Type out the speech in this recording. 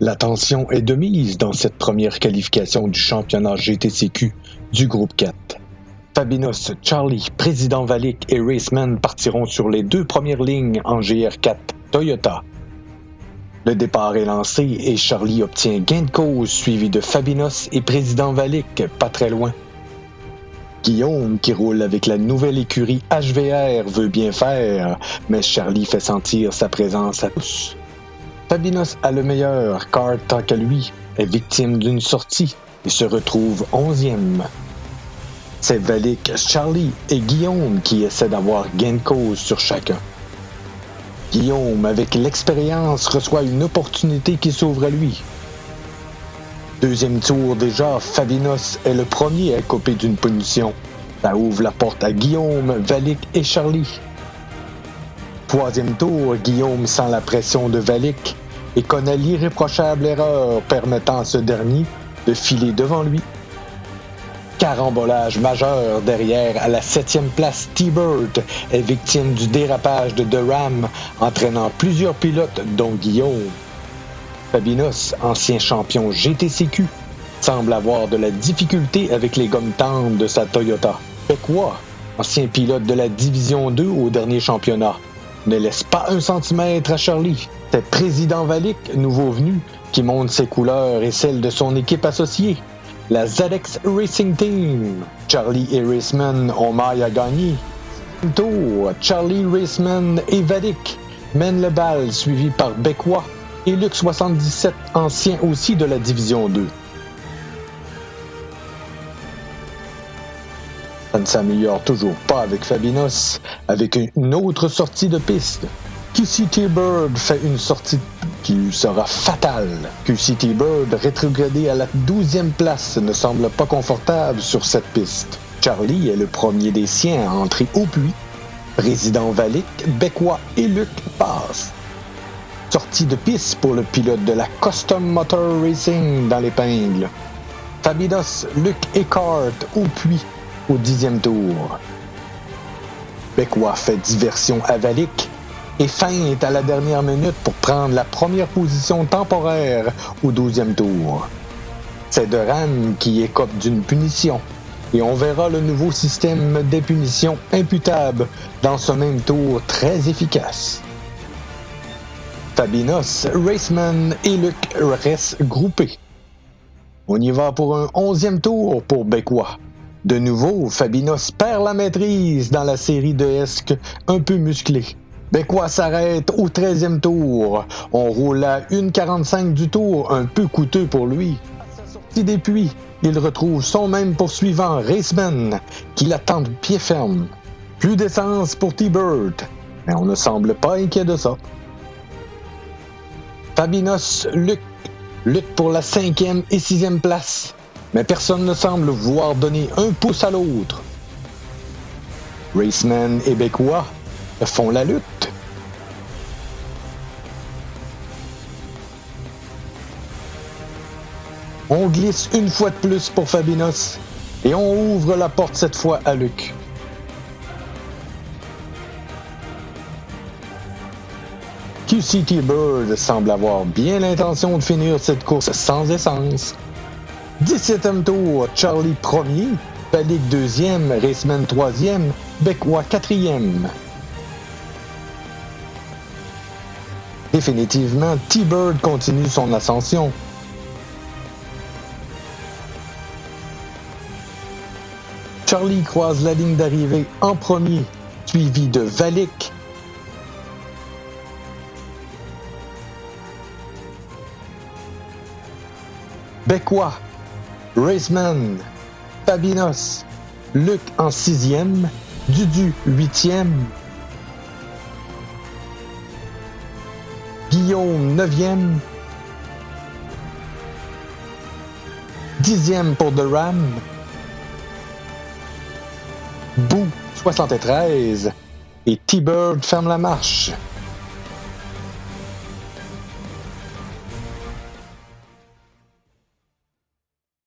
La tension est de mise dans cette première qualification du championnat GTCQ du groupe 4. Fabinos, Charlie, Président Valic et Raceman partiront sur les deux premières lignes en GR4 Toyota. Le départ est lancé et Charlie obtient gain de cause suivi de Fabinos et Président Valic pas très loin. Guillaume, qui roule avec la nouvelle écurie HVR, veut bien faire, mais Charlie fait sentir sa présence à tous. Fabinos a le meilleur, car tant qu'à lui, est victime d'une sortie et se retrouve 11e. C'est Valic, Charlie et Guillaume qui essaient d'avoir gain de cause sur chacun. Guillaume, avec l'expérience, reçoit une opportunité qui s'ouvre à lui. Deuxième tour déjà, Fabinos est le premier à couper d'une punition. Ça ouvre la porte à Guillaume, Valic et Charlie. Troisième tour, Guillaume sent la pression de Valic et connaît l'irréprochable erreur permettant à ce dernier de filer devant lui. Carambolage majeur derrière à la 7e place, T-Bird est victime du dérapage de Ram, entraînant plusieurs pilotes dont Guillaume. Fabinos, ancien champion GTCQ, semble avoir de la difficulté avec les gommes tendres de sa Toyota. Becquois, ancien pilote de la Division 2 au dernier championnat, ne laisse pas un centimètre à Charlie. C'est Président Valic, nouveau venu, qui montre ses couleurs et celles de son équipe associée, la ZX Racing Team. Charlie et Raceman ont maille à gagner. Tour, Charlie, Raceman et Valic mènent le bal, suivi par Becquois et Luc 77, ancien aussi de la Division 2. Ça ne s'améliore toujours pas avec Fabinos, avec une autre sortie de piste. QCT Bird fait une sortie qui lui sera fatale. QCT Bird, rétrogradé à la 12e place, ne semble pas confortable sur cette piste. Charlie est le premier des siens à entrer au puits. Président Valic, Becquois et Luc passent. Sortie de piste pour le pilote de la Custom Motor Racing dans l'épingle. Fabinos, Luc et Cart au puits au 10e tour. Becquois fait diversion à Valic et feinte à la dernière minute pour prendre la première position temporaire au 12e tour. C'est Ram qui écope d'une punition et on verra le nouveau système des punitions imputables dans ce même tour très efficace. Fabinos, Raceman et Luc restent groupés. On y va pour un 11e tour pour Becquois. De nouveau, Fabinos perd la maîtrise dans la série de esques un peu musclée. Becquois s'arrête au 13e tour. On roule à 1,45 du tour, un peu coûteux pour lui. À sa sortie des puits, il retrouve son même poursuivant, Raceman, qui l'attend de pied ferme. Plus d'essence pour T-Bird, mais on ne semble pas inquiet de ça. Fabinos, Luc pour la 5e et 6e place, mais personne ne semble vouloir donner un pouce à l'autre. Raceman et Becquois font la lutte. On glisse une fois de plus pour Fabinos et on ouvre la porte cette fois à Luc. QCT Bird semble avoir bien l'intention de finir cette course sans essence. 17e tour, Charlie 1er, Valic 2e, Raceman 3e, Becquois 4e. Définitivement, T-Bird continue son ascension. Charlie croise la ligne d'arrivée en premier, suivi de Valic. Becquois, Raceman, Fabinos, Luc en 6e, Dudu 8e, Guillaume 9e, 10e pour Ram, Bou 73 et T-Bird ferme la marche.